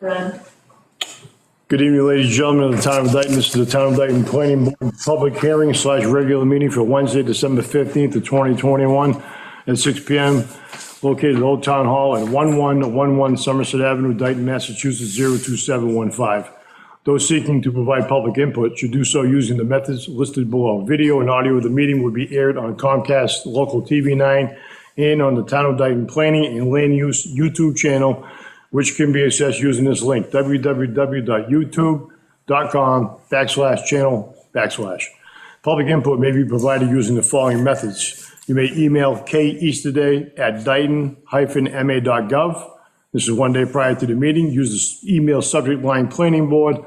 Good evening, ladies and gentlemen of the town of Dayton. This is the town of Dayton Planning Board public hearing / regular meeting for Wednesday, December 15th of 2021 at 6 p.m. located at Old Town Hall at 1111 Somerset Avenue, Dayton, Massachusetts 02715. Those seeking to provide public input should do so using the methods listed below. Video and audio of the meeting will be aired on Comcast Local TV 9 and on the Town of Dayton Planning and Land Use YouTube channel, which can be accessed using this link, www.youtube.com/channel/. Public input may be provided using the following methods. You may email keasterday@dayton-ma.gov. This is 1 day prior to the meeting. Use the email subject line planning board,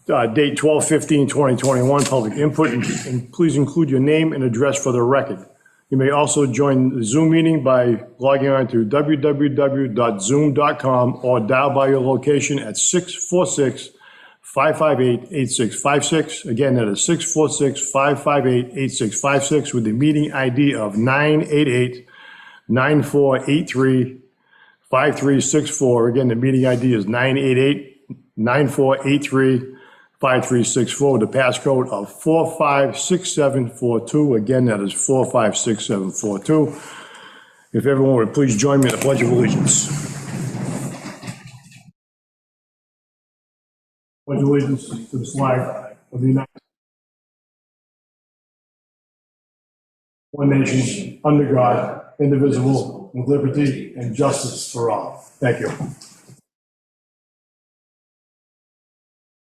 date 12/15/2021, public input, and please include your name and address for the record. You may also join the Zoom meeting by logging on to www.zoom.com or dial by your location at 646-558-8656. Again, that is 646-558-8656 with the meeting ID of 988-9483-5364. Again, the meeting ID is 988-9483-5364 with the passcode of 456742. Again, that is 456742. If everyone would please join me in the Pledge of Allegiance. Pledge allegiance to the flag of the United States, one nation, under God, indivisible, with liberty and justice for all. Thank you.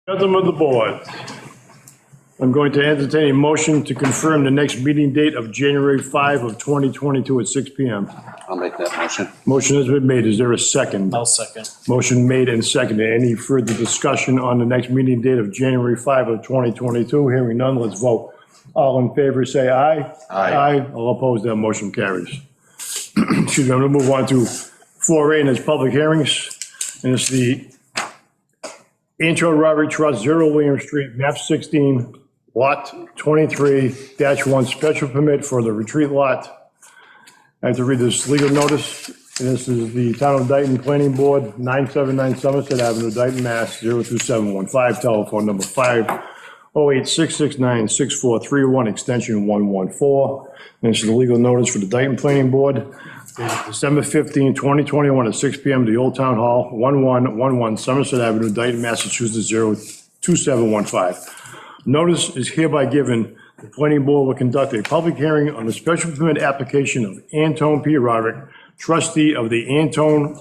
Gentlemen of the board, I'm going to entertain a motion to confirm the next meeting date of January 5 of 2022 at 6 p.m. I'll make that motion. Motion has been made. Is there a second? I'll second. Motion made and seconded. Any further discussion on the next meeting date of January 5 of 2022? Hearing none, let's vote. All in favor, say aye. Aye. All opposed, that motion carries. Excuse me, I'm going to move on to 4A, and it's public hearings. And it's the Anton Robert Trust, 0 William Street, map 16, lot 23-1, special permit for the retreat lot. I have to read this legal notice. And this is the Town of Dayton Planning Board, 979 Somerset Avenue, Dayton, Mass. 02715, telephone number 508-669-6431, extension 114. And this is the legal notice for the Dayton Planning Board, December 15, 2021 at 6 p.m. to the Old Town Hall, 1111 Somerset Avenue, Dayton, Massachusetts 02715. Notice is hereby given. The planning board will conduct a public hearing on the special permit application of Anton P. Roderick, trustee of the Anton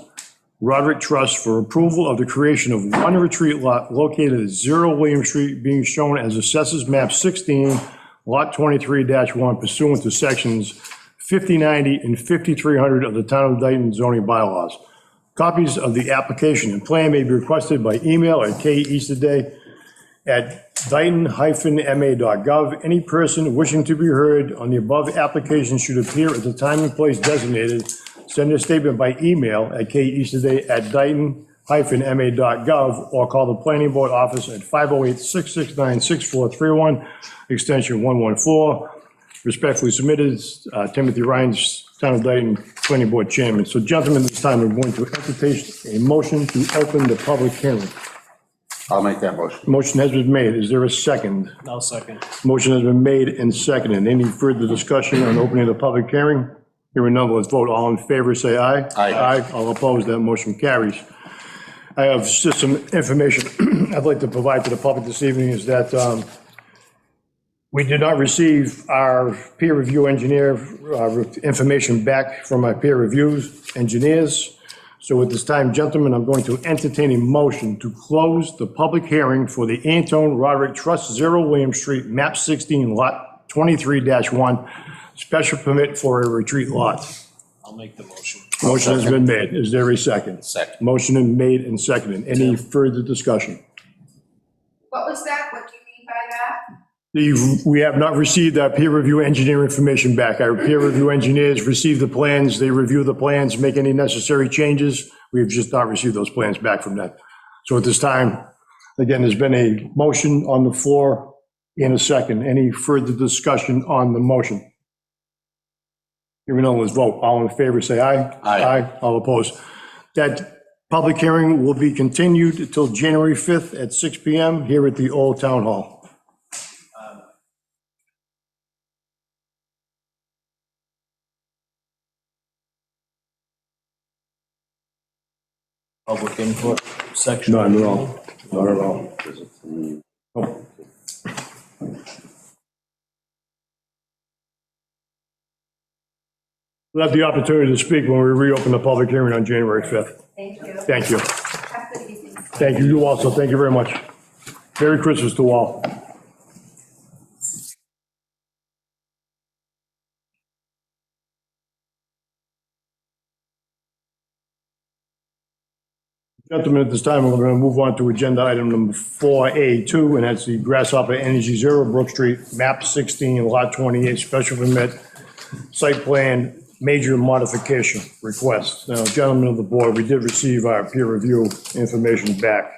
Roderick Trust, for approval of the creation of one retreat lot located at 0 William Street, being shown as Assessors Map 16, Lot 23-1, pursuant to sections 5090 and 5300 of the Town of Dayton zoning bylaws. Copies of the application and plan may be requested by email at keasterday@dayton-ma.gov. Any person wishing to be heard on the above application should appear at the time and place designated. Send a statement by email at keasterday@dayton-ma.gov or call the planning board office at 508-669-6431, extension 114. Respectfully submitted, Timothy Rhines, Town of Dayton Planning Board Chairman. So gentlemen, this time we're going to entertain a motion to open the public hearing. I'll make that motion. Motion has been made. Is there a second? I'll second. Motion has been made and seconded. Any further discussion on opening the public hearing? Hearing none, let's vote. All in favor, say aye. Aye. All opposed, that motion carries. I have just some information I'd like to provide to the public this evening is that we did not receive our peer review engineer information back from our peer reviews engineers. So at this time, gentlemen, I'm going to entertain a motion to close the public hearing for the Anton Roderick Trust, 0 William Street, map 16, lot 23-1, special permit for a retreat lot. I'll make the motion. Motion has been made. Is there a second? Second. Motion is made and seconded. Any further discussion? What was that? What do you mean by that? We have not received our peer review engineer information back. Our peer review engineers receive the plans, they review the plans, make any necessary changes. We have just not received those plans back from them. So at this time, again, there's been a motion on the floor in a second. Any further discussion on the motion? Hearing none, let's vote. All in favor, say aye. Aye. All opposed. That Public hearing will be continued until January 5th at 6 PM here at the Old Town Hall. Public input section. Not at all, not at all. Oh. We'll have the opportunity to speak when we reopen the public hearing on January 5th. Thank you. Thank you. Have a good evening. Thank you, you also, thank you very much. Merry Christmas to all. Gentlemen, at this time, we're going to move on to agenda item number 4A2, and that's the Grasshopper Energy Zero Brook Street, map 16, lot 28, special permit, site plan, major modification request. Now, gentlemen of the board, we did receive our peer review information back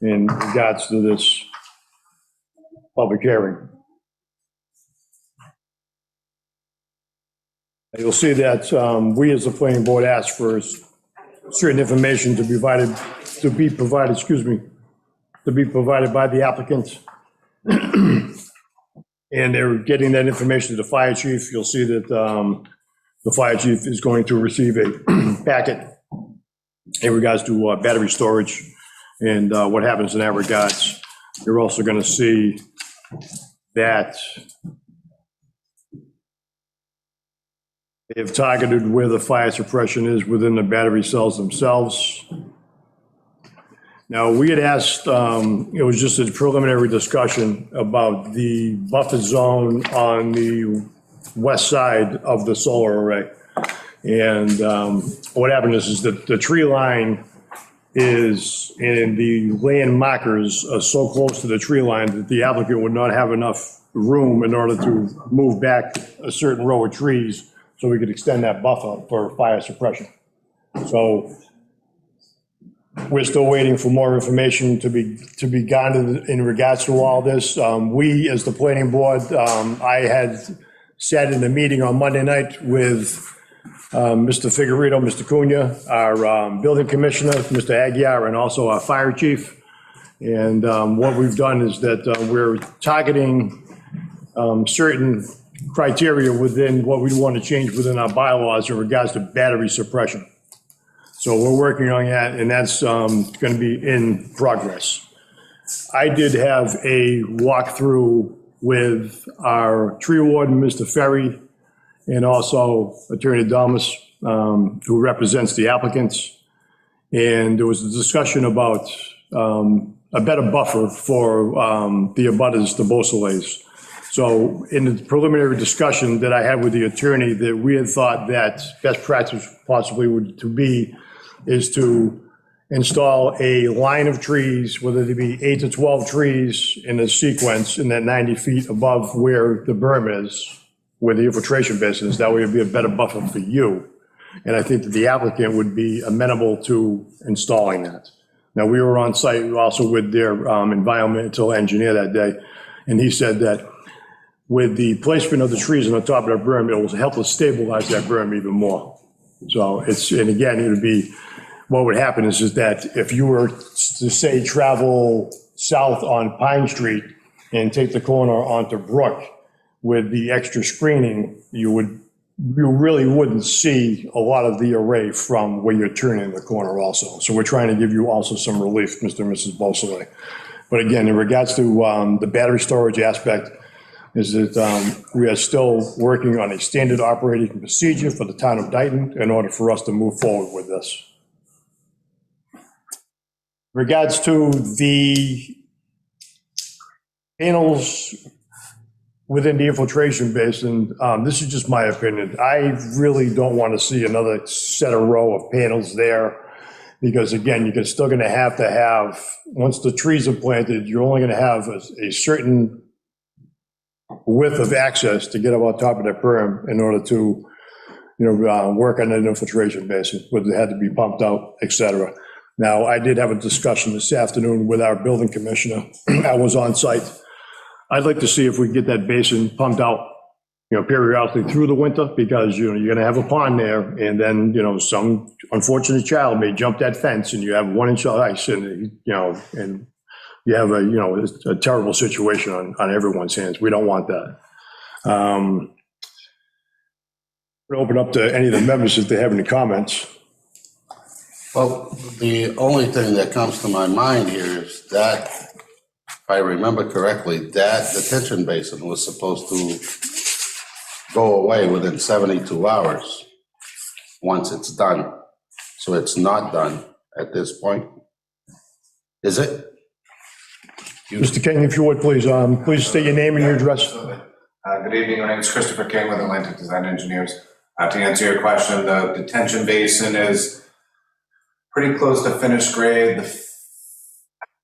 in regards to this public hearing. You'll see that we, as the planning board, asked for certain information to be provided, by the applicant. And they're getting that information to the fire chief. You'll see that the fire chief is going to receive a packet in regards to battery storage and what happens in that regards. You're also going to see that they have targeted where the fire suppression is within the battery cells themselves. Now, we had asked, it was just a preliminary discussion about the buffer zone on the west side of the solar array. And what happened is that the tree line is, and the land markers are so close to the tree line that the applicant would not have enough room in order to move back a certain row of trees so we could extend that buffer for fire suppression. So we're still waiting for more information to be garnered in regards to all this. We, as the planning board, I had sat in a meeting on Monday night with Mr. Figueredo, Mr. Cunha, our building commissioner, Mr. Aguirre, and also our fire chief. And what we've done is that we're targeting certain criteria within what we want to change within our bylaws in regards to battery suppression. So we're working on that, and that's going to be in progress. I did have a walkthrough with our tree warden, Mr. Ferry, and also Attorney Damas, who represents the applicants. And there was a discussion about a better buffer for the abutters, the Beausoleils. So in the preliminary discussion that I had with the attorney, that we had thought that best practice possibly is to install a line of trees, whether they be 8 to 12 trees in a sequence in that 90 feet above where the berm is, where the infiltration basin is. That way it'd be a better buffer for you. And I think that the applicant would be amenable to installing that. Now, we were on site also with their environmental engineer that day, and he said that with the placement of the trees on the top of that berm, it will help us stabilize that berm even more. So it's, and again, it would be, what would happen is that if you were to say travel south on Pine Street and take the corner onto Brook with the extra screening, you really wouldn't see a lot of the array from where you're turning the corner also. So we're trying to give you also some relief, Mr. and Mrs. Beausoleil. But again, in regards to the battery storage aspect, is that we are still working on a standard operating procedure for the town of Dayton in order for us to move forward with this. Regards to the panels within the infiltration basin, this is just my opinion. I really don't want to see another set of row of panels there, because again, you're still going to have, once the trees are planted, you're only going to have a certain width of access to get up on top of that berm in order to, work on that infiltration basin, whether it had to be pumped out, et cetera. Now, I did have a discussion this afternoon with our building commissioner. I was on site. I'd like to see if we can get that basin pumped out periodically through the winter, because, you're going to have a pond there, and then, some unfortunate child may jump that fence, and you have 1 inch of ice, and, and you have a terrible situation on everyone's hands. We don't want that. We'll open up to any of the members if they have any comments. Well, the only thing that comes to my mind here is that, if I remember correctly, that detention basin was supposed to go away within 72 hours once it's done. So it's not done at this point, is it? Mr. King, if you would, please state your name and your address. Good evening, my name is Christopher King with Atlantic Design Engineers. To answer your question, the detention basin is pretty close to finished grade.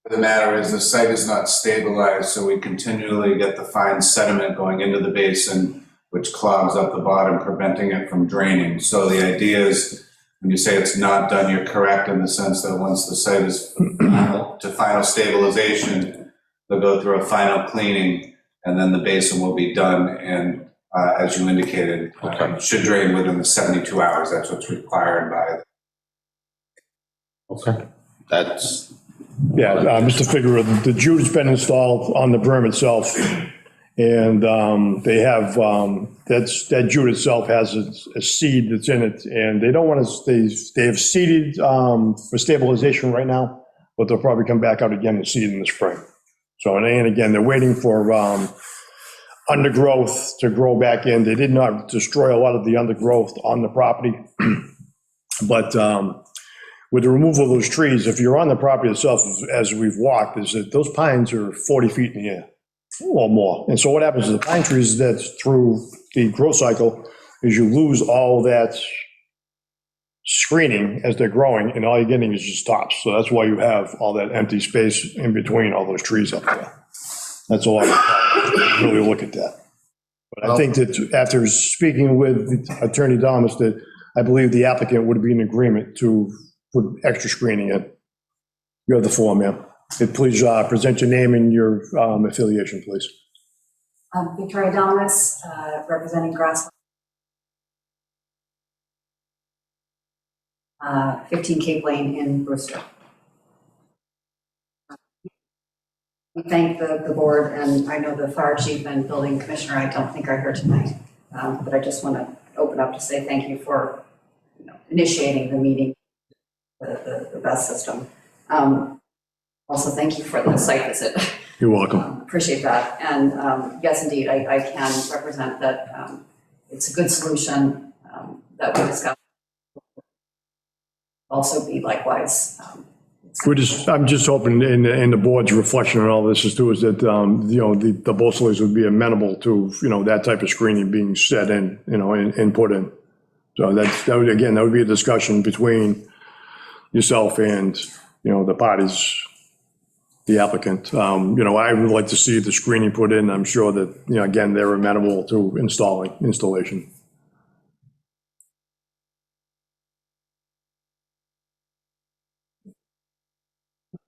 The matter is the site is not stabilized, so we continually get the fine sediment going into the basin, which clogs up the bottom, preventing it from draining. So the idea is, when you say it's not done, you're correct in the sense that once the site is final stabilization, they'll go through a final cleaning, and then the basin will be done, and as you indicated, should drain within the 72 hours. That's what's required by. Okay. That's. Yeah, Mr. Figueroa, the jute has been installed on the berm itself, and they have, that jute itself has a seed that's in it, and they don't want to, they have seeded for stabilization right now, but they'll probably come back out again and seed in the spring. So, and again, they're waiting for undergrowth to grow back in. They did not destroy a lot of the undergrowth on the property, but with the removal of those trees, if you're on the property itself, as we've walked, is that those pines are 40 feet in the air or more. And so what happens to the pine trees, that's through the growth cycle, is you lose all that screening as they're growing, and all you're getting is just tops. So that's why you have all that empty space in between all those trees up there. That's a lot of really look at that. But I think that after speaking with Attorney Damas, that I believe the applicant would be in agreement to put extra screening in. You have the floor, ma'am. Please present your name and your affiliation, please. Victoria Damas, representing Grass. 15 Cape Lane in Brewster. We thank the board, and I know the fire chief and building commissioner, I don't think are here tonight, but I just want to open up to say thank you for initiating the meeting, the best system. Also, thank you for the site visit. You're welcome. Appreciate that. And yes, indeed, I can represent that it's a good solution that we discussed. Also be likewise. I'm just hoping in the board's reflection on all this is too, is that, the Bolsolies would be amenable to, that type of screening being set in, and put in. So that would be a discussion between yourself and, the parties, the applicant. I would like to see the screening put in. I'm sure that, again, they're amenable to installation.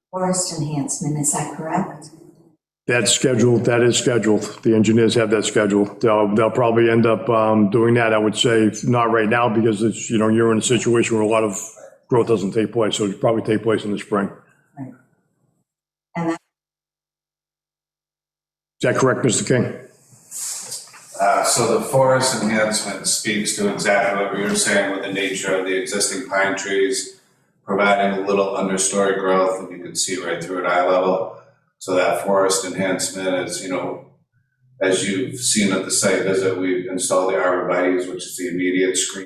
Forest enhancement, is that correct? That's scheduled, that is scheduled. The engineers have that scheduled. They'll probably end up doing that, I would say, not right now, because it's, you're in a situation where a lot of growth doesn't take place, so it'll probably take place in the spring. Right. And that. Is that correct, Mr. King? So the forest enhancement speaks to exactly what you were saying with the nature of the existing pine trees, providing a little understory growth, and you can see right through at eye level. So that forest enhancement is, as you've seen at the site visit, we've installed the arborvitaes, which is the immediate screen.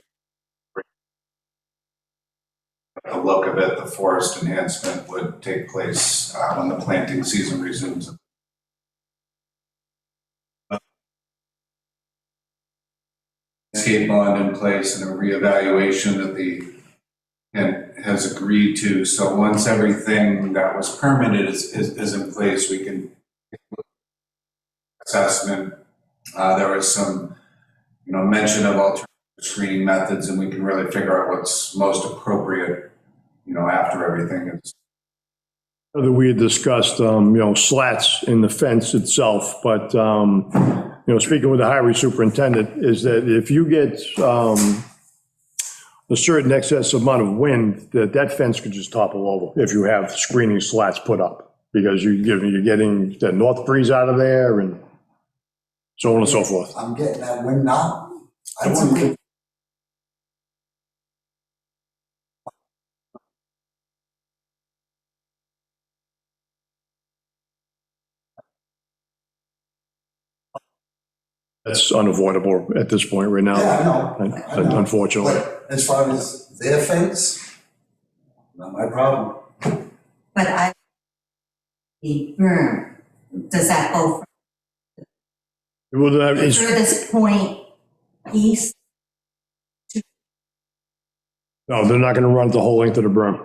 The look of it, the forest enhancement would take place when the planting season resumes. Landscape bond in place and a reevaluation that the has agreed to. So once everything that was permitted is in place, we can assessment. There was some, mention of alternative screening methods, and we can really figure out what's most appropriate, after everything is. We had discussed, slats in the fence itself, but speaking with the highway superintendent, is that if you get a certain excess amount of wind, that fence could just topple over if you have screening slats put up, because you're getting the north breeze out of there and so on and so forth. I'm getting that wind now. I It's wouldn't okay. think That's unavoidable at this point right now. Yeah, I know. Unfortunately. But as far as their fence, not my problem. But the berm, does that go Well, that from is- furthest point east? No, they're not going to run the whole length of the berm.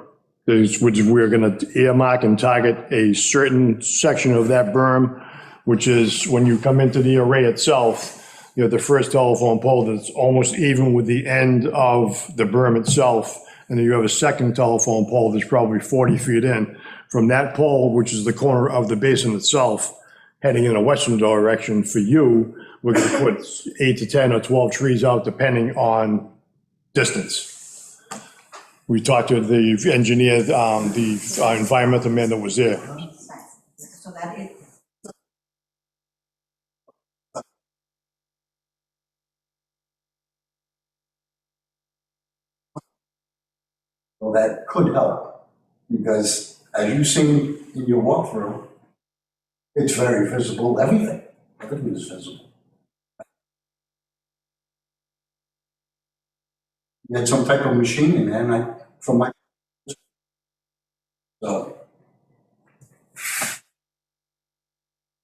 We're going to earmark and target a certain section of that berm, which is when you come into the array itself, you have the first telephone pole that's almost even with the end of the berm itself. And then you have a second telephone pole that's probably 40 feet in. From that pole, which is the corner of the basin itself, heading in a western direction for you, we're going to put 8 to 10 or 12 trees out depending on distance. We talked to the engineer, the environmental man that was there. So that is, Well, that could help, because as you've seen in your walkthrough, it's very visible, everything is visible. You had some type of machine in there, and from my, so,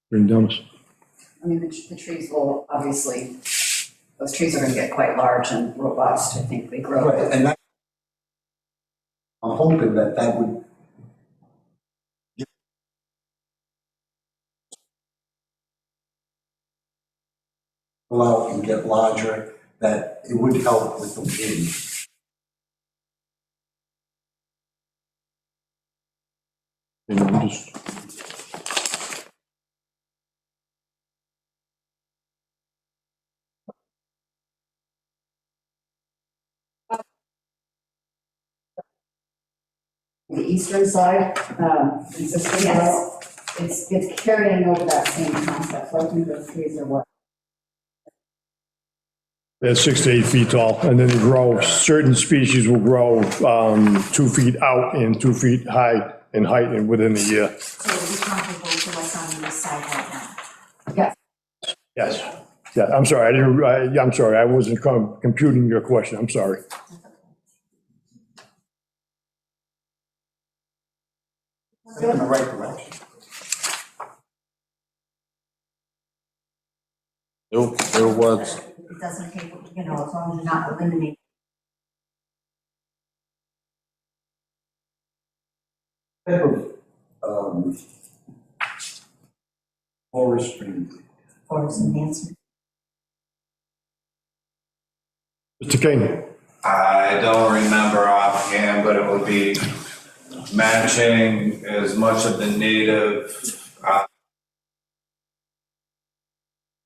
Bring Dennis. I mean, the trees will obviously, those trees are going to get quite large and robust. I think they grow. right, and that, I'm hoping that would go out and get larger, that it would help with the wind. Just The eastern side, existing well, it's carrying over that same concept. So I think those trees are what? They're 6 to 8 feet tall, and then they grow, certain species will grow 2 feet out and 2 feet high in height and within a year. so it's comparable to what's on this side right now. Yes. Yes. Yeah, I'm sorry, I'm sorry, I wasn't computing your question, I'm sorry. Step in the right direction. There was, It doesn't take, as long as you're not eliminating. Type of, forestry. Forest enhancement. Mr. King? I don't remember offhand, but it would be matching as much of the native,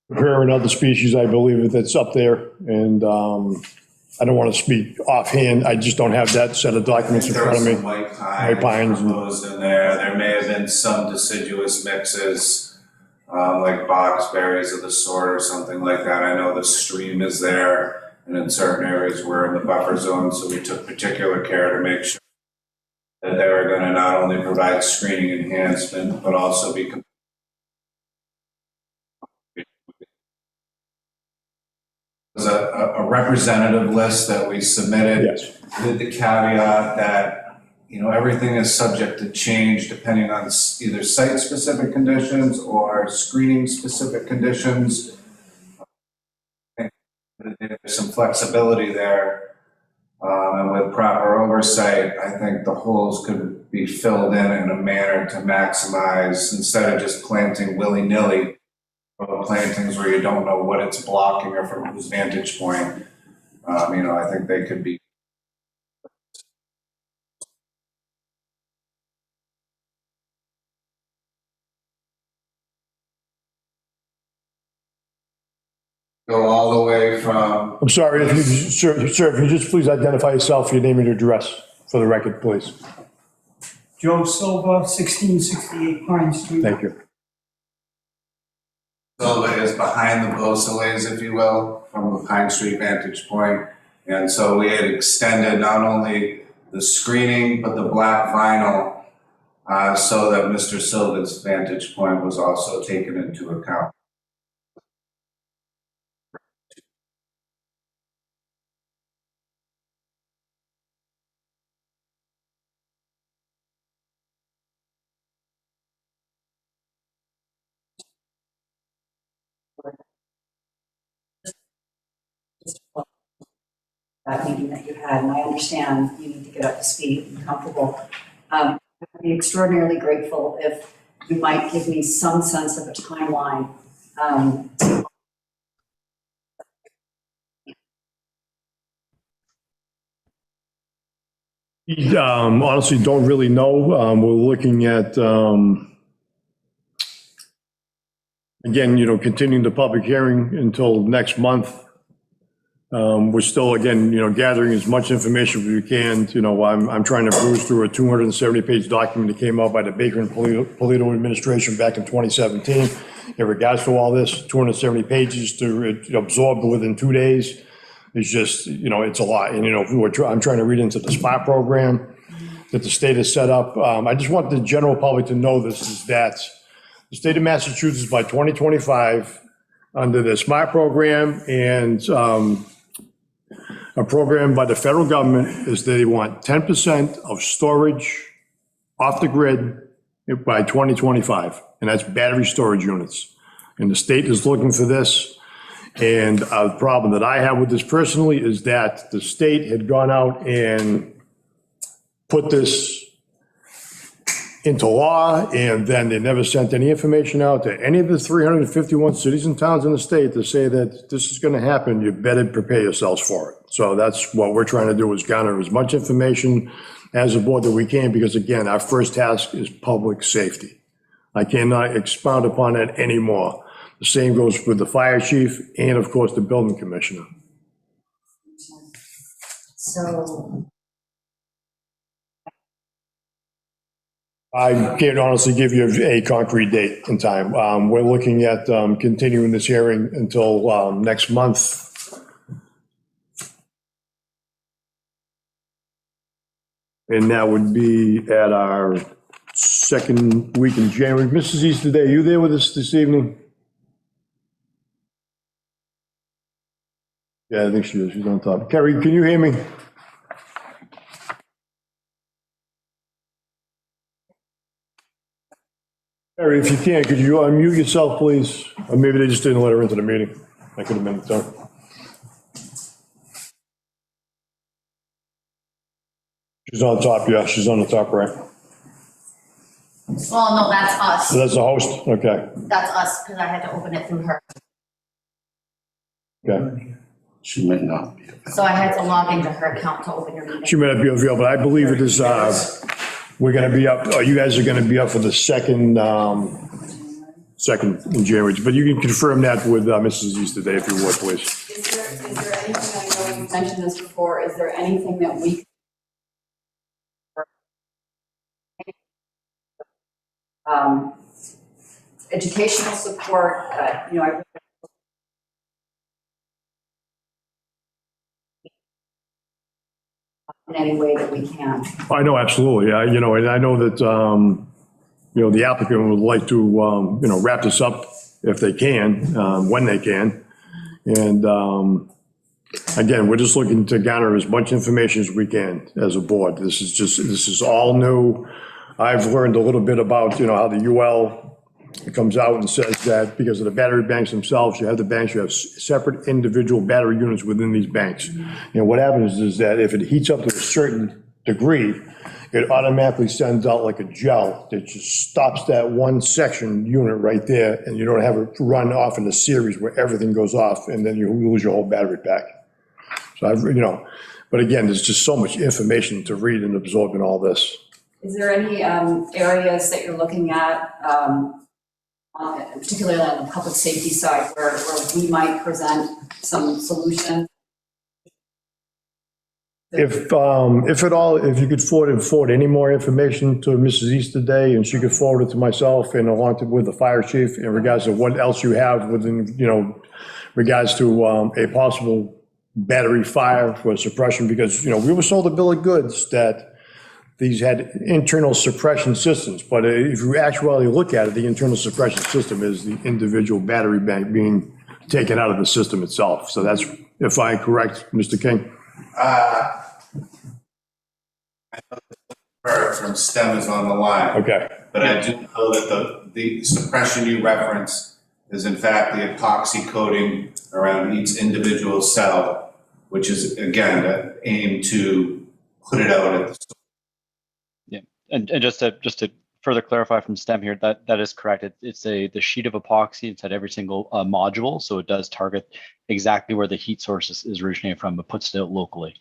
Comparing other species, I believe that's up there, and I don't want to speak offhand, I just don't have that set of documents in there front was of some me. white White pines and- proposed in there. There may have been some deciduous mixes, like boxberries of the sort or something like that. I know the stream is there, and in certain areas we're in the buffer zone, so we took particular care to make sure that they were going to not only provide screening enhancement, but also be a representative list that we submitted. Yes. With the caveat that, everything is subject to change depending on either site-specific conditions or screening-specific conditions. I think there's some flexibility there. And with proper oversight, I think the holes could be filled in a manner to maximize, instead of just planting willy-nilly, plantings where you don't know what it's blocking or from whose vantage point. I think they could be. go all the way from, I'm sorry, if you, sir, if you just please identify yourself, your name and address for the record, please. Joe Silva, 1668 Pine Street. Thank you. Silva is behind the Beausoleils, if you will, from the Pine Street vantage point. And so we had extended not only the screening, but the black vinyl, so that Mr. Silva's vantage point was also taken into account. That meeting that you had, and I understand you need to get up to speed and comfortable. I'd be extraordinarily grateful if you might give me some sense of a timeline. Honestly, don't really know. We're looking at, again, continuing the public hearing until next month. We're still, again, gathering as much information as we can. I'm trying to breeze through a 270-page document that came out by the Baker and Polito administration back in 2017. In regards to all this, 270 pages to absorb within 2 days. It's just, it's a lot. And, I'm trying to read into the SPOT program that the state has set up. I just want the general public to know this, is that the state of Massachusetts by 2025, under the SMART program and a program by the federal government, is they want 10% of storage off the grid by 2025. And that's battery storage units. And the state is looking for this. And the problem that I have with this personally is that the state had gone out and put this into law, and then they never sent any information out to any of the 351 cities and towns in the state to say that this is going to happen. You better prepare yourselves for it. So that's what we're trying to do, is garner as much information as a board that we can, because again, our first task is public safety. I cannot expound upon it anymore. The same goes with the fire chief and, of course, the building commissioner. So I can't honestly give you a concrete date and time. We're looking at continuing this hearing until next month. And that would be at our second week in January. Mrs. Easterday, are you there with us this evening? Yeah, I think she is. She's on top. Carrie, can you hear me? Carrie, if you can, could you unmute yourself, please? Or maybe they just didn't let her into the meeting. That could have been done. She's on top, yeah, she's on the top right. Well, no, that's us. So that's the host? Okay, That's us, because I had to open it through her. okay. She may not be. So I had to log into her account to open your meeting. She may not be available, but I believe it is, we're gonna be up, you guys are gonna be up for the second in January. But you can confirm that with Mrs. Easterday if you would, please. Is there anything, I know you've mentioned this before, is there anything that we educational support, I in any way that we can. I know, absolutely, and I know that, the applicant would like to, wrap this up if they can, when they can. And again, we're just looking to garner as much information as we can as a board. This is all new. I've learned a little bit about, how the UL comes out and says that because of the battery banks themselves, you have separate individual battery units within these banks. And what happens is that if it heats up to a certain degree, it automatically sends out like a gel that just stops that one section unit right there, and you don't have it run off in a series where everything goes off, and then you lose your whole battery pack. So but again, there's just so much information to read and absorb in all this. Is there any areas that you're looking at on and particularly on the public safety side, where we might present some solutions. If at all, if you could forward any more information to Mrs. Easterday, and she could forward it to myself and along with the fire chief in regards to what else you have within, regards to a possible battery fire for suppression, because, we were sold a bill of goods that these had internal suppression systems, but if you actually look at it, the internal suppression system is the individual battery bank being taken out of the system itself. So that's, if I'm correct, Mr. King? From STEM is on the line. Okay. But I do know that the suppression you reference is in fact the epoxy coating around each individual cell, which is again aimed to put it out at the. Yeah, and just to further clarify from STEM here, that is correct. It's the sheet of epoxy inside every single module, so it does target exactly where the heat source is originating from, but puts it out locally.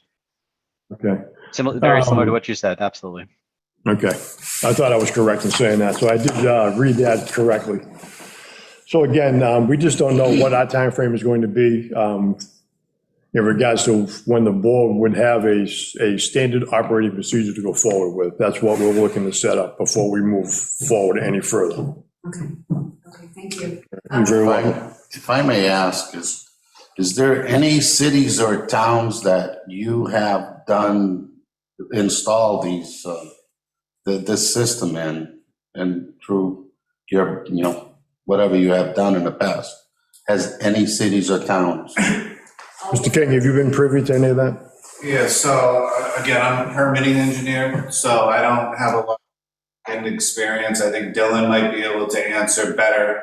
Okay. Very similar to what you said, absolutely. Okay. I thought I was correct in saying that, so I did read that correctly. So again, we just don't know what our time frame is going to be in regards to when the board would have a standard operating procedure to go forward with. That's what we're looking to set up before we move forward any further. Okay, thank you. You're very welcome. If I may ask, is there any cities or towns that you have install this system in, and through your, whatever you have done in the past? Has any cities or towns? Mr. King, have you been privy to any of that? Yeah, so again, I'm a permitting engineer, so I don't have a lot of experience. I think Dylan might be able to answer better.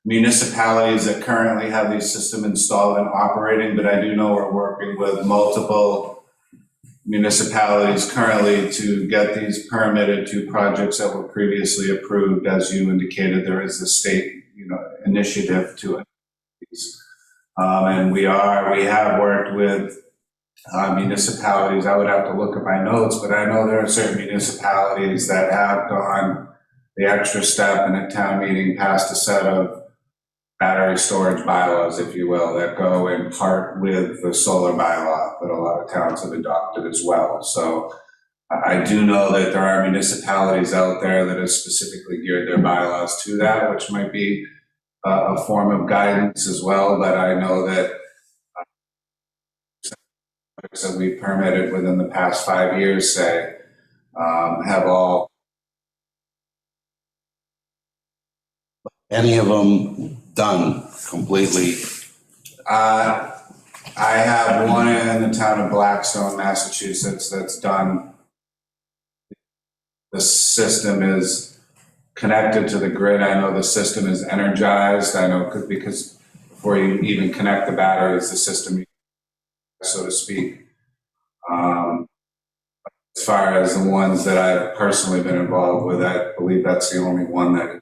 Municipalities that currently have these systems installed and operating, but I do know we're working with multiple municipalities currently to get these permitted to projects that were previously approved. As you indicated, there is a state, initiative to these. And we have worked with municipalities. I would have to look at my notes, but I know there are certain municipalities that have gone the extra step and at town meeting passed a set of battery storage bylaws, if you will, that go in part with the solar bylaw that a lot of towns have adopted as well. So I do know that there are municipalities out there that have specifically geared their bylaws to that, which might be a form of guidance as well. But I know that that we permitted within the past 5 years, say, have all. Any of them done completely? I have one in the town of Blackstone, Massachusetts, that's done. The system is connected to the grid. I know the system is energized. I know because before you even connect the batteries, the system, so to speak. As far as the ones that I've personally been involved with, I believe that's the only one that is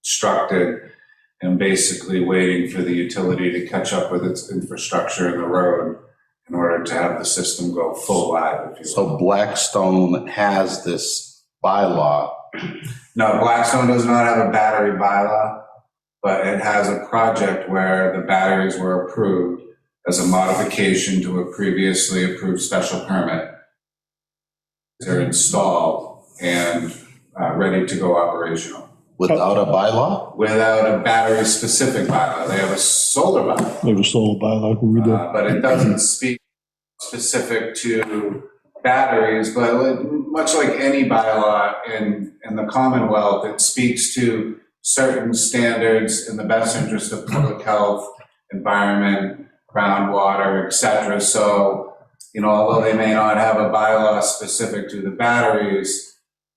constructed and basically waiting for the utility to catch up with its infrastructure in the road in order to have the system go full live, if you will. So Blackstone has this bylaw. No, Blackstone does not have a battery bylaw, but it has a project where the batteries were approved as a modification to a previously approved special permit. They're installed and ready to go operational. Without a bylaw? Without a battery-specific bylaw. They have a solar bylaw. They have a solar bylaw, we do. But it doesn't speak specific to batteries, but much like any bylaw in the Commonwealth, it speaks to certain standards in the best interest of public health, environment, groundwater, et cetera. So, although they may not have a bylaw specific to the batteries,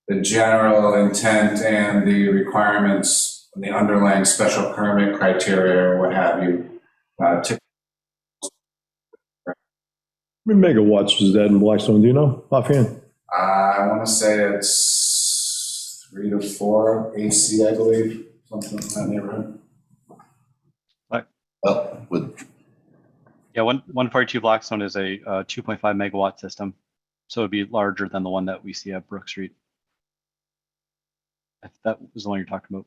the general intent and the requirements, the underlying special permit criteria or what have you, How many megawatts is that in Blackstone? Do you know offhand? I want to say it's 3 to 4 AC, I believe, something in that neighborhood. Well, Yeah, 142 Blackstone is a 2.5 megawatt system, so it'd be larger than the one that we see at Brook Street. If that was the one you're talking about.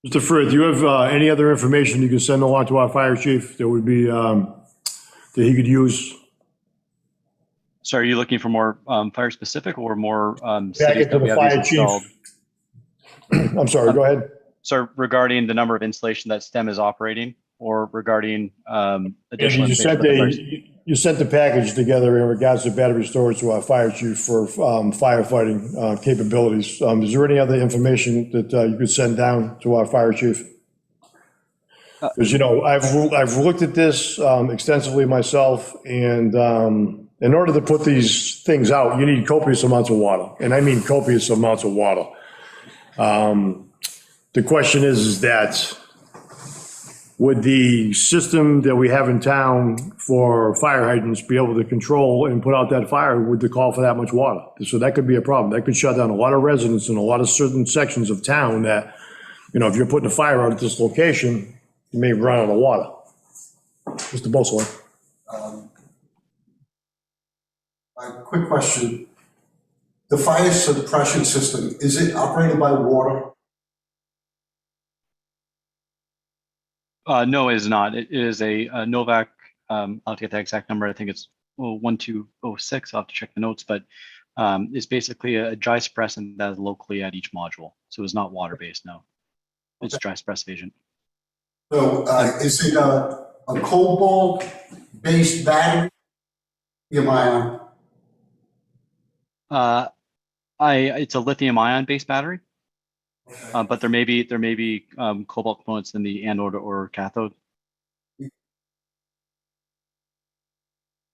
Mr. Frith, do you have any other information you can send along to our fire chief that would be, that he could use? So are you looking for more fire specific or more cities Packet to that we the have these fire installed? chief. I'm sorry, go ahead. So regarding the number of installation that STEM is operating, or regarding additional You information sent about the fire? you sent the package together in regards to battery storage to our fire chief for firefighting capabilities. Is there any other information that you could send down to our fire chief? Because, you know, I've looked at this extensively myself, and in order to put these things out, you need copious amounts of water, and I mean copious amounts of water. The question is that would the system that we have in town for fire hydrants be able to control and put out that fire with the call for that much water? So that could be a problem. That could shut down a lot of residents in a lot of certain sections of town that, you know, if you're putting a fire out at this location, you may run out of water. Mr. Bosley. A quick question. The fire suppression system, is it operated by water? No, it is not. It is a Novak. I'll have to get the exact number. I think it's 1206. I'll have to check the notes, but it's basically a dry suppressant that is locally at each module. So it's not water-based, no. It's dry suppressive agent. So is it a cobalt-based battery? Lithium-ion? It's a lithium-ion based battery, but there may be cobalt components in the anode or cathode.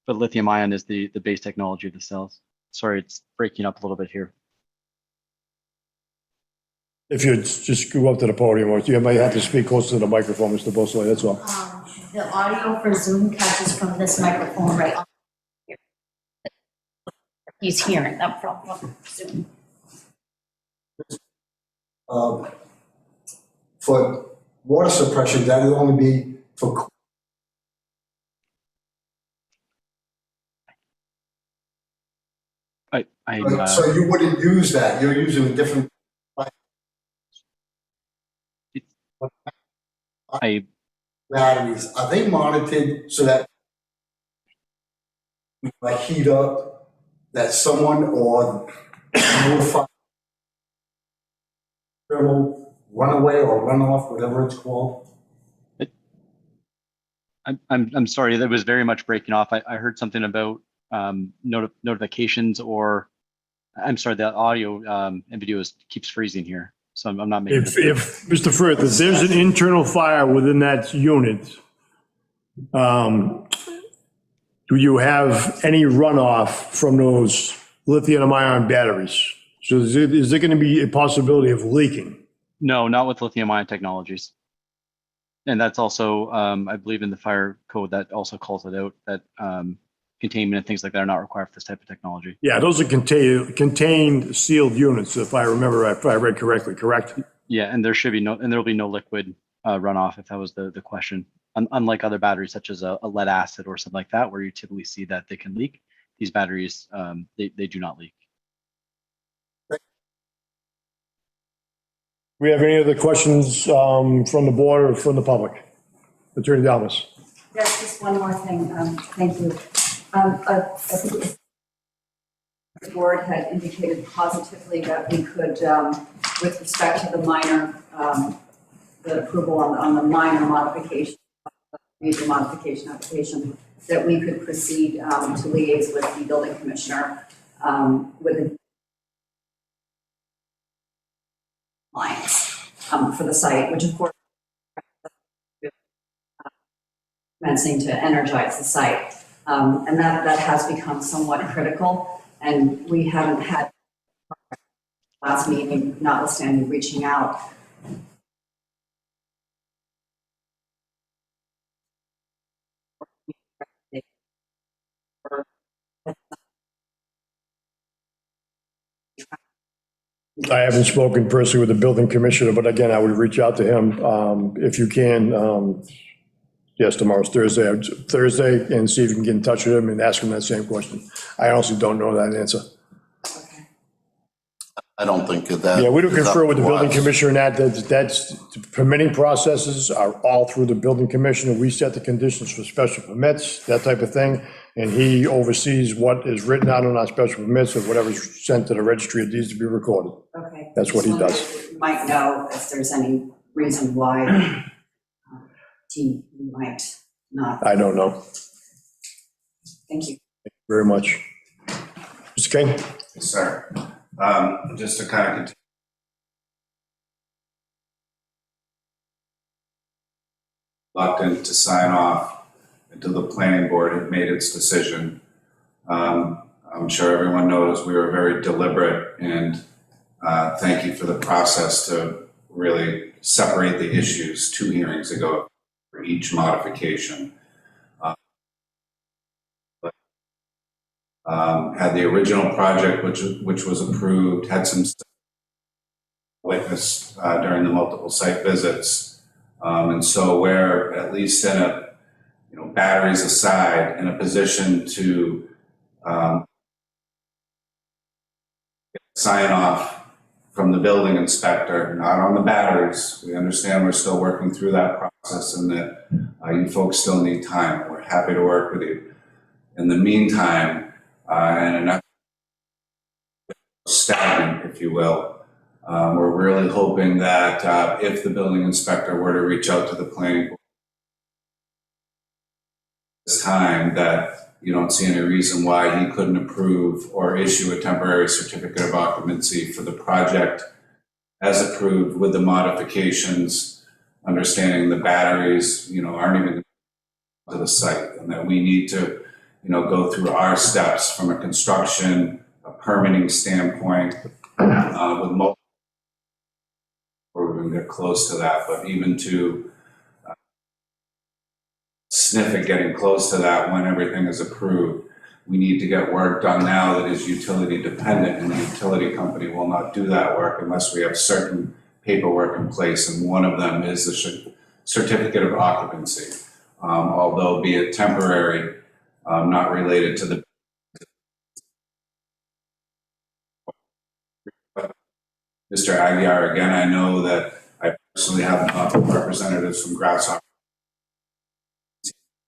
But lithium-ion is the base technology of the cells. Sorry, it's breaking up a little bit here. If you just go up to the podium, or you might have to speak closer to the microphone, Mr. Bosley, that's all. The audio for Zoom catches from this microphone right on here. He's hearing that from Zoom. For water suppression, that would only be for. So you wouldn't use that, you're using a different. Batteries, are they monitored so that like heat up, that someone or notify thermal runaway or runoff, whatever it's called? I'm sorry, that was very much breaking off. I heard something about notifications, or I'm sorry, the audio and video keeps freezing here. So I'm not making. If Mr. Frith, if there's an internal fire within that unit, do you have any runoff from those lithium-ion batteries? So is there going to be a possibility of leaking? No, not with lithium-ion technologies. And that's also, I believe in the fire code that also calls it out, that containment and things like that are not required for this type of technology. Yeah, those are contained sealed units, if I remember, if I read correctly, correct? Yeah, and there should be no, and there'll be no liquid runoff if that was the question. Unlike other batteries such as a lead acid or something like that, where you typically see that they can leak, these batteries, they do not leak. We have any other questions from the board or from the public? Attorney Dalmas. There's just one more thing, thank you. I think the board had indicated positively that we could, with respect to the minor, the approval on the minor modification, major modification application, that we could proceed to liaise with the building commissioner with the clients for the site, which of course commencing to energize the site. And that has become somewhat critical, and we haven't had last meeting, notwithstanding reaching out. I haven't spoken personally with the building commissioner, but again, I would reach out to him if you can. Yes, tomorrow's Thursday, and see if you can get in touch with him and ask him that same question. I honestly don't know that answer. Okay. I don't think that. Yeah, we don't is up confer with the to building us. commissioner and that's, the permitting processes are all through the building commissioner. We set the conditions for special permits, that type of thing. And he oversees what is written out on our special permits and whatever's sent to the registry of deeds to be recorded. Okay. That's what he Just wondered does. if you might know if there's any reason why he might not. I don't know. Thank you. Very much. Mr. King? Yes, sir. Just to kind of continue. Reluctant to sign off until the planning board had made its decision. I'm sure everyone knows we were very deliberate, and thank you for the process to really separate the issues 2 hearings ago for each modification. Had the original project, which was approved, had some witnessed during the multiple site visits, and so we're at least in a, batteries aside, in a position to sign off from the building inspector, not on the batteries. We understand we're still working through that process and that you folks still need time. We're happy to work with you. In the meantime, and enough stagnant, if you will, we're really hoping that if the building inspector were to reach out to the planning board this time, that you don't see any reason why he couldn't approve or issue a temporary certificate of occupancy for the project as approved with the modifications, understanding the batteries, aren't even to the site, and that we need to, go through our steps from a construction, a permitting standpoint, with multiple, we're going to get close to that, but even to sniff at getting close to that when everything is approved, we need to get work done now that is utility dependent, and the utility company will not do that work unless we have certain paperwork in place, and one of them is the certificate of occupancy, although be it temporary, not related to the Mr. Aguirre. Again, I know that I personally have representatives from Grasshopper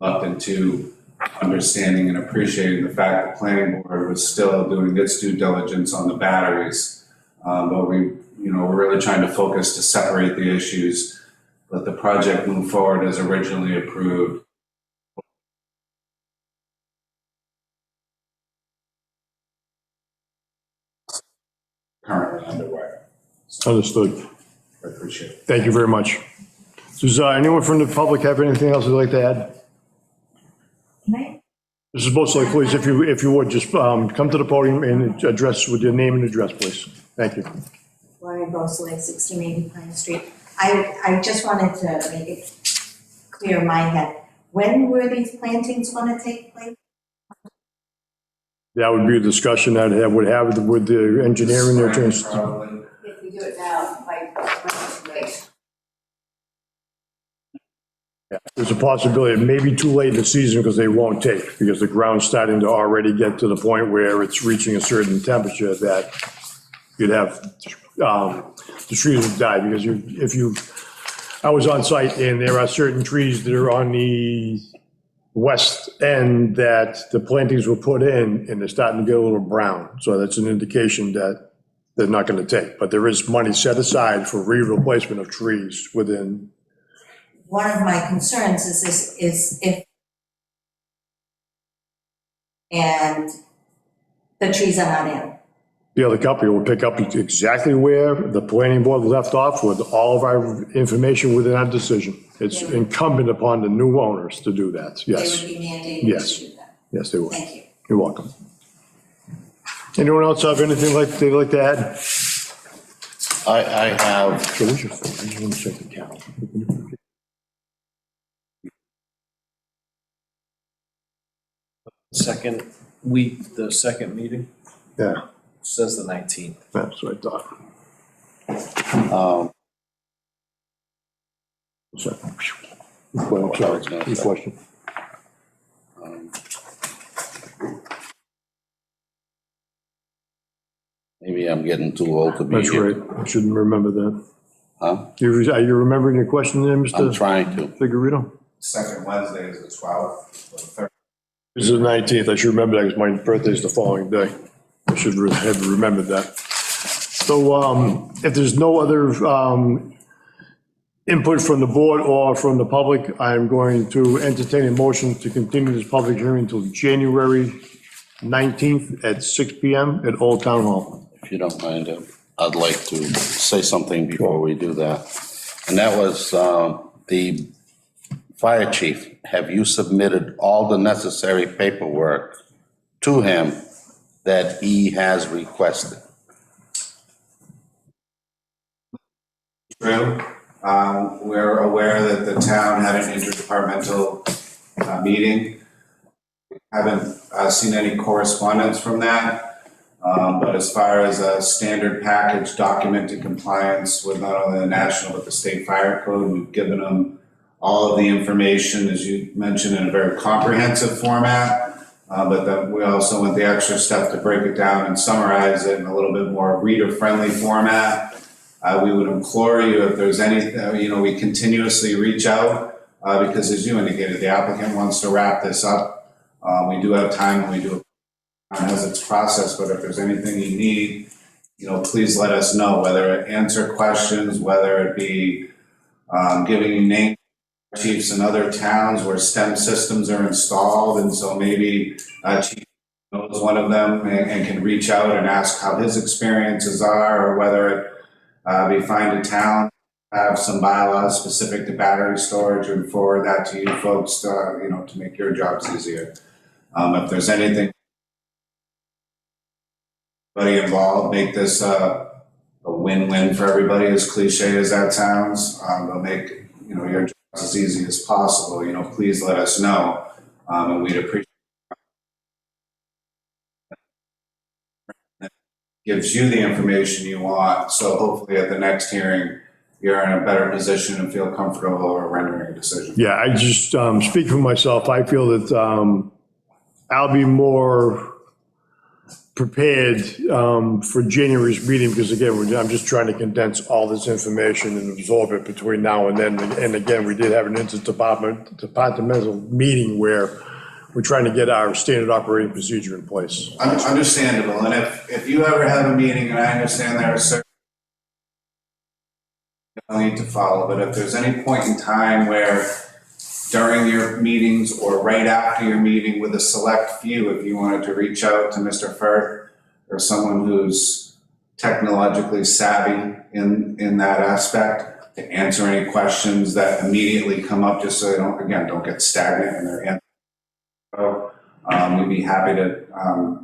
up into understanding and appreciating the fact that the planning board was still doing its due diligence on the batteries. But we're really trying to focus to separate the issues, let the project move forward as originally approved. Currently underway. Understood. I appreciate it. Thank you very much. Does anyone from the public have anything else they'd like to add? Mrs. Bosley, please, if you would, just come to the podium and address with your name and address, please. Thank you. Laurie Bosley, 1680 Pine Street. I just wanted to make it clear in my head, when were these plantings going to take place? That would be a discussion I'd have, would have with the engineering. Their trans- Probably. If we do it now, it's too late. There's a possibility it may be too late in the season because they won't take, because the ground's starting to already get to the point where it's reaching a certain temperature that you'd have, the trees would die, because I was on site and there are certain trees that are on the west end that the plantings were put in and they're starting to get a little brown. So that's an indication that they're not going to take, but there is money set aside for replacement of trees within. One of my concerns is if and the trees are not in. The other company will pick up exactly where the planning board left off with all of our information within our decision. It's incumbent upon the new owners to do that, yes. They would be mandated Yes. to do that. Yes, they will. Thank you. You're welcome. Anyone else have anything they'd like to add? I have, So what's your phone? I just want to check the count. Second week, the second meeting, Yeah, says the 19th. that's what I thought. So, well, I'm sorry, your question. Maybe I'm getting too old to be That's here. right. I shouldn't remember that. Huh? Are you remembering your question there, I'm Mr. trying to. Figurito? Second Wednesday is the 12th, or the 3rd. This is the 19th. I should remember that because my birthday's the following day. I should have remembered that. So if there's no other input from the board or from the public, I'm going to entertain a motion to continue this public hearing until January 19th at 6 PM at Old Town Hall. If you don't mind, I'd like to say something before we do that. And that was the fire chief. Have you submitted all the necessary paperwork to him that he has requested? True. We're aware that the town had an interdepartmental meeting. Haven't seen any correspondence from that. But as far as a standard package documented compliance with not only the national but the state fire code, we've given them all of the information, as you mentioned, in a very comprehensive format. But then we also went the extra step to break it down and summarize it in a little bit more reader-friendly format. We would implore you, if there's anything, we continuously reach out because, as you indicated, the applicant wants to wrap this up. We do have time, and we do as its process, but if there's anything you need, please let us know, whether it answer questions, whether it be giving you names of chiefs in other towns where STEM systems are installed, and so maybe chief knows one of them and can reach out and ask how his experiences are, or whether it we find a town, have some bylaws specific to battery storage and forward that to you folks, to make your jobs easier. If there's anything involved, make this a win-win for everybody, as cliche as that sounds. They'll make, your jobs as easy as possible. Please let us know, and we'd appreciate gives you the information you want, so hopefully at the next hearing, you're in a better position and feel comfortable rendering a decision. Yeah, I just speak for myself. I feel that I'll be more prepared for January's meeting because, again, I'm just trying to condense all this information and absorb it between now and then. And again, we did have an interdepartmental meeting where we're trying to get our standard operating procedure in place. Understandable, and if you ever have a meeting, and I understand there are certain you need to follow, but if there's any point in time where during your meetings or right after your meeting with a select few, if you wanted to reach out to Mr. Firth or someone who's technologically savvy in that aspect to answer any questions that immediately come up, just so they don't get stagnant in their answer. So we'd be happy to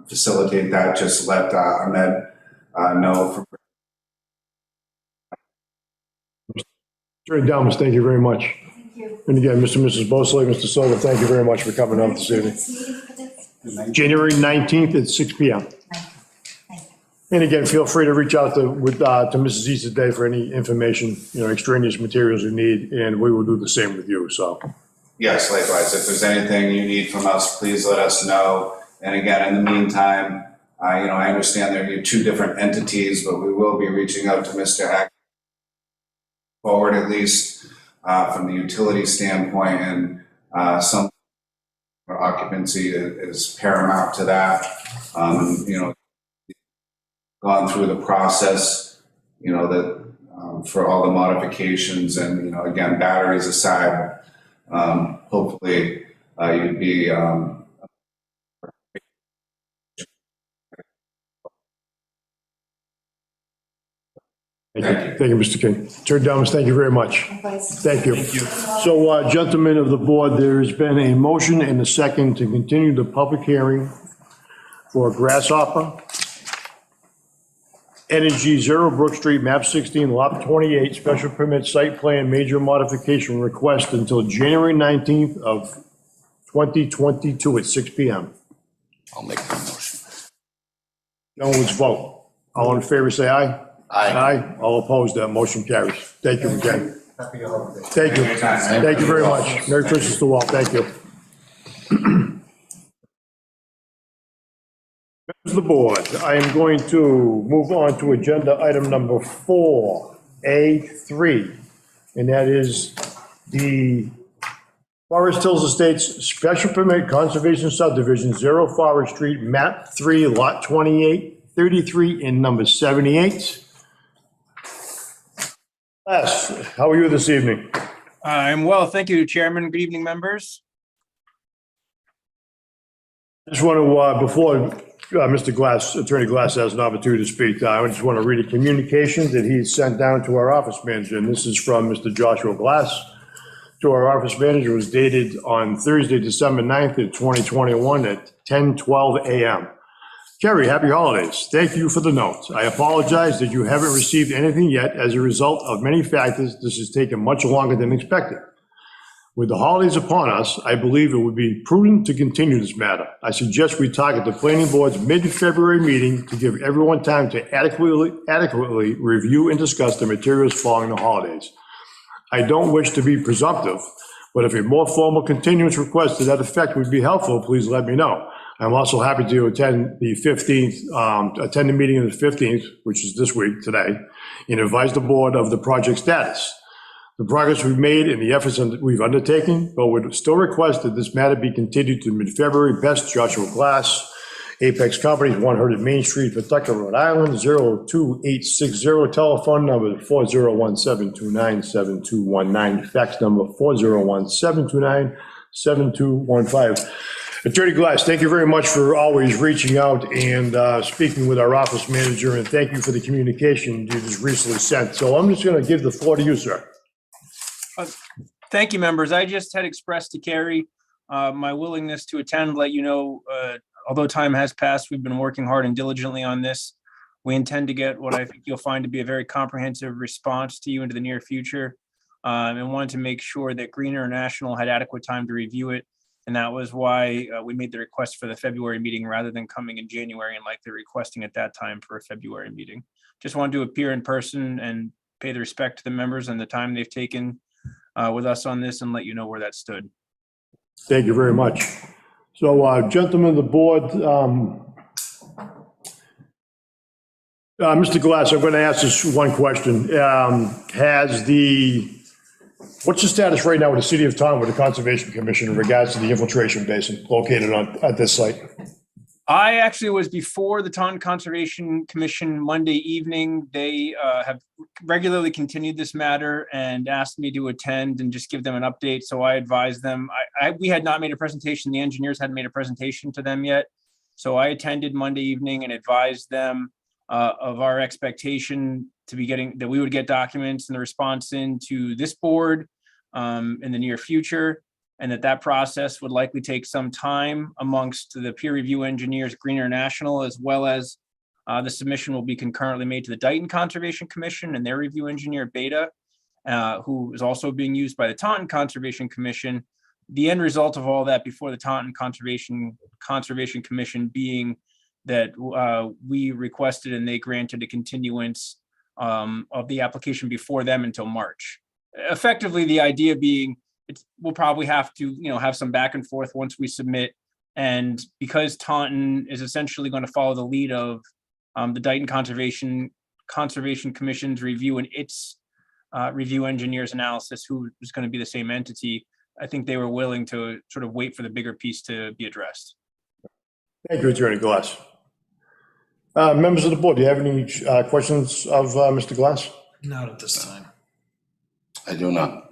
facilitate that. Just let Ahmed know. Mr. Adamus, thank you very much. Thank you. And again, Mr. and Mrs. Bosley, Mr. Silva, thank you very much for coming out this evening. Next meeting for this? January 19th at 6 PM. Thank you. And again, feel free to reach out to Mrs. East today for any information, extraneous materials you need, and we will do the same with you, so. Yes, likewise. If there's anything you need from us, please let us know. And again, in the meantime, I understand there are two different entities, but we will be reaching out to Mr. Hack forward, at least from the utility standpoint, and some occupancy is paramount to that. Gone through the process, that for all the modifications, and again, batteries aside. Hopefully, you'd be Thank you, Mr. King. Mr. Adamus, thank you very much. Thank you. So, gentlemen of the board, there's been a motion and a second to continue the public hearing for Grasshopper Energy, 0 Brook Street, map 16, lot 28, special permit site plan, major modification request until January 19th of 2022 at 6 PM. I'll make the motion. No one's vote. All in favor, say aye. Aye. Aye. All opposed, that motion carries. Thank you again. Happy holidays. Thank you. Thank you very much. Merry Christmas to all. Thank you. Members of the board, I am going to move on to agenda item number 4A3, and that is the Forest Hills Estates Special Permit Conservation Subdivision, 0 Forest Street, map 3, lot 28, 33, and number 78. Les, how are you this evening? I'm well, thank you, Chairman. Good evening, members. Just want to, before Mr. Glass, Attorney Glass has an opportunity to speak, I just want to read a communication that he sent down to our office manager, and this is from Mr. Joshua Glass to our office manager. It was dated on Thursday, December 9th of 2021 at 10:12 a.m. Kerry, happy holidays. Thank you for the note. I apologize that you haven't received anything yet. As a result of many factors, this has taken much longer than expected. With the holidays upon us, I believe it would be prudent to continue this matter. I suggest we target the planning board's mid-February meeting to give everyone time to adequately review and discuss the materials following the holidays. I don't wish to be presumptive, but if a more formal continuance request to that effect would be helpful, please let me know. I'm also happy to attend the 15th, attend the meeting on the 15th, which is this week, today, and advise the board of the project status, the progress we've made, and the efforts we've undertaken, but would still request that this matter be continued to mid-February. Best, Joshua Glass, Apex Companies, 100 Main Street, Pawtucket, Rhode Island, 02860, telephone number 401-729-7219, fax number 401-729-7215. Attorney Glass, thank you very much for always reaching out and speaking with our office manager, and thank you for the communication you just recently sent. So I'm just going to give the floor to you, sir. Thank you, members. I just had expressed to Carrie my willingness to attend, let you know, although time has passed, we've been working hard and diligently on this. We intend to get what I think you'll find to be a very comprehensive response to you into the near future, and wanted to make sure that Green International had adequate time to review it. And that was why we made the request for the February meeting rather than coming in January and like they're requesting at that time for a February meeting. Just wanted to appear in person and pay the respect to the members and the time they've taken with us on this and let you know where that stood. Thank you very much. So, gentlemen of the board, Mr. Glass, I'm going to ask this one question. What's the status right now with the City of Taunton with the Conservation Commission in regards to the infiltration basin located at this site? I actually was before the Taunton Conservation Commission Monday evening. They have regularly continued this matter and asked me to attend and just give them an update. So I advised them. We had not made a presentation. The engineers hadn't made a presentation to them yet. So I attended Monday evening and advised them of our expectation to be getting, that we would get documents and the response into this board in the near future, and that process would likely take some time amongst the peer review engineers, Green International, as well as the submission will be concurrently made to the Dighton Conservation Commission and their review engineer, Beta, who is also being used by the Taunton Conservation Commission. The end result of all that before the Taunton Conservation Commission being that we requested and they granted a continuance of the application before them until March. Effectively, the idea being we'll probably have to, have some back and forth once we submit. And because Taunton is essentially going to follow the lead of the Dighton Conservation Commission's review and its review engineers analysis, who is going to be the same entity, I think they were willing to sort of wait for the bigger piece to be addressed. Thank you, Attorney Glass. Members of the board, do you have any questions of Mr. Glass? Not at this time. I do not.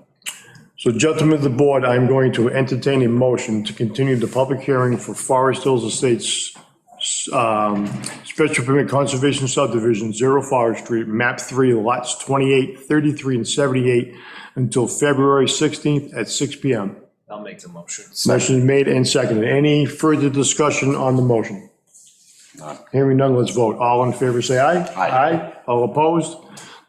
So, gentlemen of the board, I'm going to entertain a motion to continue the public hearing for Forest Hills Estates Special Permit Conservation Subdivision, 0 Forest Street, map 3, lots 28, 33, and 78 until February 16th at 6 p.m. I'll make the motion. Motion is made and seconded. Any further discussion on the motion? Hearing none, let's vote. All in favor, say aye. Aye. All opposed?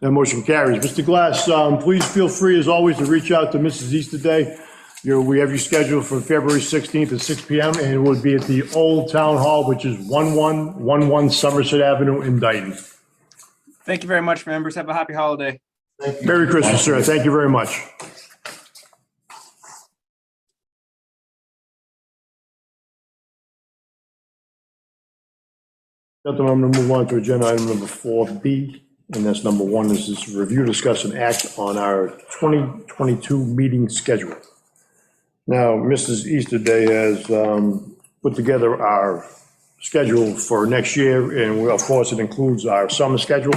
That motion carries. Mr. Glass, please feel free, as always, to reach out to Mrs. Easterday. We have you scheduled for February 16th at 6 p.m. and it would be at the Old Town Hall, which is 1111 Somerset Avenue in Dighton. Thank you very much, members. Have a happy holiday. Merry Christmas, sir. Thank you very much. Gentlemen, I'm going to move on to agenda item number 4B, and that's number 1, this is review, discuss, and act on our 2022 meeting schedule. Now, Mrs. Easterday has put together our schedule for next year, and of course, it includes our summer schedule.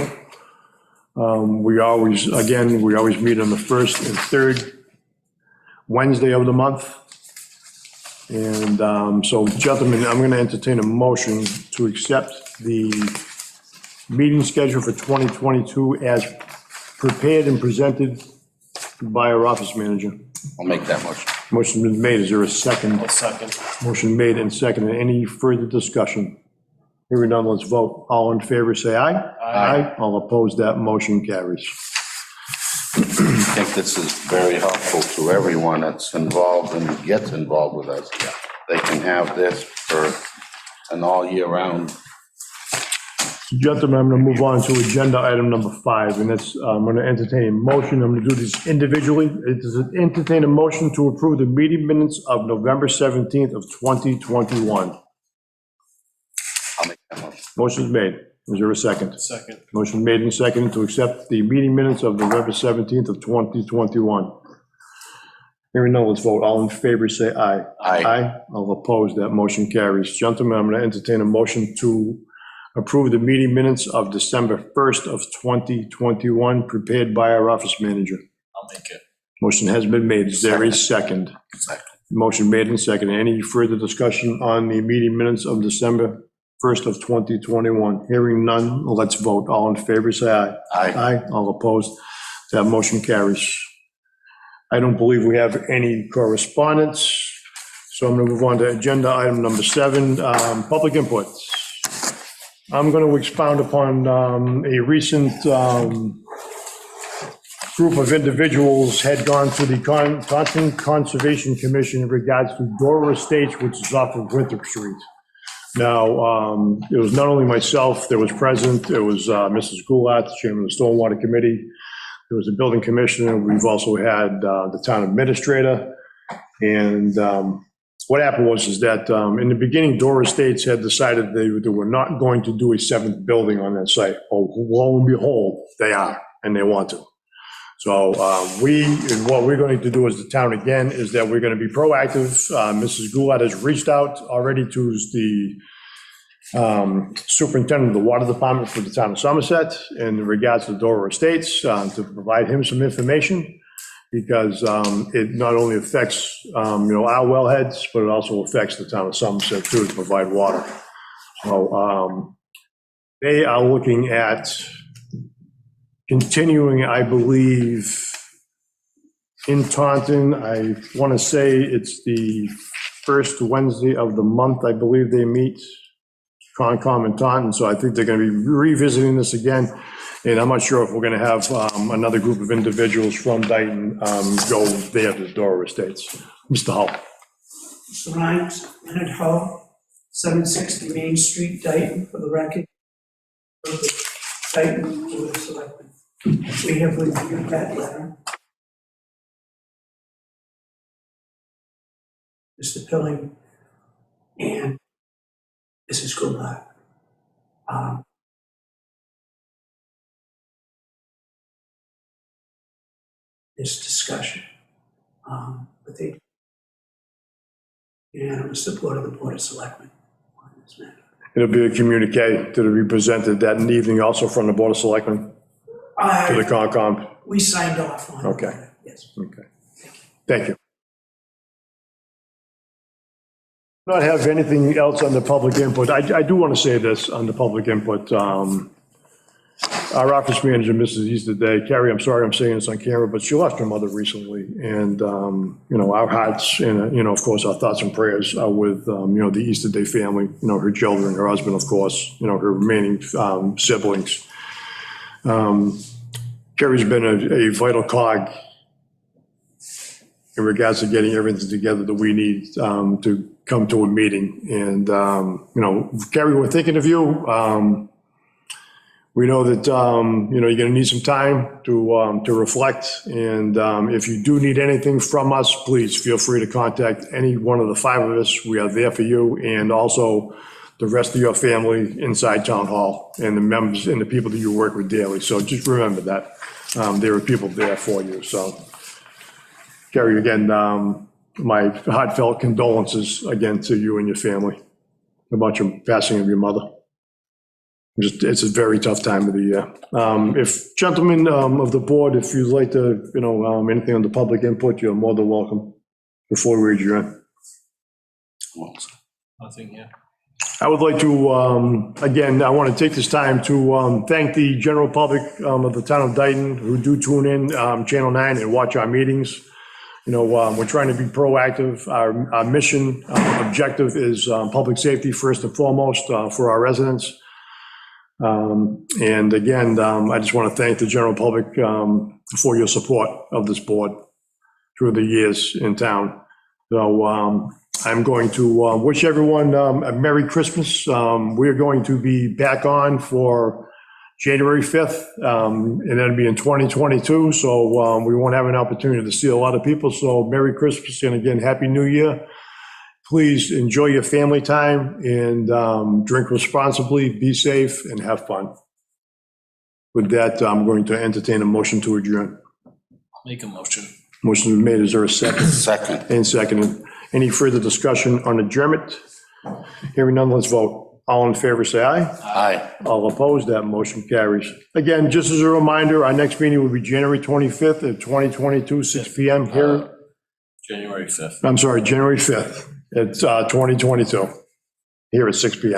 We always meet on the first and third Wednesday of the month. And so, gentlemen, I'm going to entertain a motion to accept the meeting schedule for 2022 as prepared and presented by our office manager. I'll make that motion. Motion been made. Is there a second? I'll second. Motion made and seconded. Any further discussion? Hearing none, let's vote. All in favor, say aye. Aye. All opposed, that motion carries. I think this is very helpful to everyone that's involved and gets involved with us. They can have this for an all year round. Gentlemen, I'm going to move on to agenda item number 5, and that's, I'm going to entertain a motion. I'm going to do this individually. It is entertain a motion to approve the meeting minutes of November 17th of 2021. I'll make that motion. Motion's made. Is there a second? Second. Motion made and seconded to accept the meeting minutes of November 17th of 2021. Hearing none, let's vote. All in favor, say aye. Aye. All opposed, that motion carries. Gentlemen, I'm going to entertain a motion to approve the meeting minutes of December 1st of 2021, prepared by our office manager. I'll make it. Motion has been made. Is there a second? Second. Motion made and seconded. Any further discussion on the meeting minutes of December 1st of 2021? Hearing none, let's vote. All in favor, say aye. Aye. All opposed, that motion carries. I don't believe we have any correspondence, so I'm going to move on to agenda item number 7, public input. I'm going to expound upon a recent group of individuals had gone to the Taunton Conservation Commission in regards to Dora Estates, which is off of Winthrop Street. Now, it was not only myself that was present, it was Mrs. Goulart, the chairman of the Stormwater Committee. There was a building commissioner. We've also had the town administrator. And what happened is that in the beginning, Dora Estates had decided they were not going to do a 7th building on that site. Oh, lo and behold, they are, and they want to. So what we're going to do as the town again is that we're going to be proactive. Mrs. Goulart has reached out already to the superintendent of the water department for the town of Somerset in regards to Dora Estates to provide him some information, because it not only affects our wellheads, but it also affects the town of Somerset too, to provide water. So they are looking at continuing, I believe, in Taunton. I want to say it's the first Wednesday of the month, I believe they meet, Concom in Taunton. So I think they're going to be revisiting this again. And I'm not sure if we're going to have another group of individuals from Dayton go there to Dora Estates. Mr. Hull. Mr. Rhines, Leonard Hull, 760 Main Street, Dayton, for the record. Dayton Board of Selectmen. We have reviewed that letter. Mr. Pilling and Mrs. Goulart. This discussion, but they unanimous support of the Board of Selectmen on this matter. It'll be a communique that'll be presented that evening also from the Board of Selectmen to the Concom. We signed off on it. Okay. Yes. Okay. Thank you. Not have anything else on the public input. I do want to say this on the public input. Our office manager, Mrs. Easterday, Carrie, I'm sorry I'm saying this on camera, but she lost her mother recently. And, our hearts and, of course, our thoughts and prayers are with, the Easterday family, her children, her husband, of course, her remaining siblings. Carrie's been a vital cog in regards to getting everything together that we need to come to a meeting. And, Carrie, we're thinking of you. We know that, you're going to need some time to reflect. And if you do need anything from us, please feel free to contact any one of the 5 of us. We are there for you. And also the rest of your family inside Town Hall and the members and the people that you work with daily. So just remember that. There are people there for you, so. Gary, again, my heartfelt condolences again to you and your family about your passing of your mother. It's a very tough time of the year. If gentlemen of the board, if you'd like to, anything on the public input, you're more than welcome before we adjourn. Nothing here. I would like to, again, I want to take this time to thank the general public of the town of Dayton who do tune in Channel 9 and watch our meetings. We're trying to be proactive. Our mission objective is public safety first and foremost for our residents. And again, I just want to thank the general public for your support of this board through the years in town. So I'm going to wish everyone a Merry Christmas. We're going to be back on for January 5th, and that'll be in 2022. So we won't have an opportunity to see a lot of people. So Merry Christmas, and again, Happy New Year. Please enjoy your family time and drink responsibly, be safe, and have fun. With that, I'm going to entertain a motion to adjourn. I'll make a motion. Motion is made. Is there a second? Second. And seconded. Any further discussion on adjournment? Hearing none, let's vote. All in favor, say aye. Aye. All opposed, that motion carries. Again, just as a reminder, our next meeting will be January 25th of 2022, 6 PM here. January 5th. I'm sorry, January 5th. It's 2022, here at 6 PM.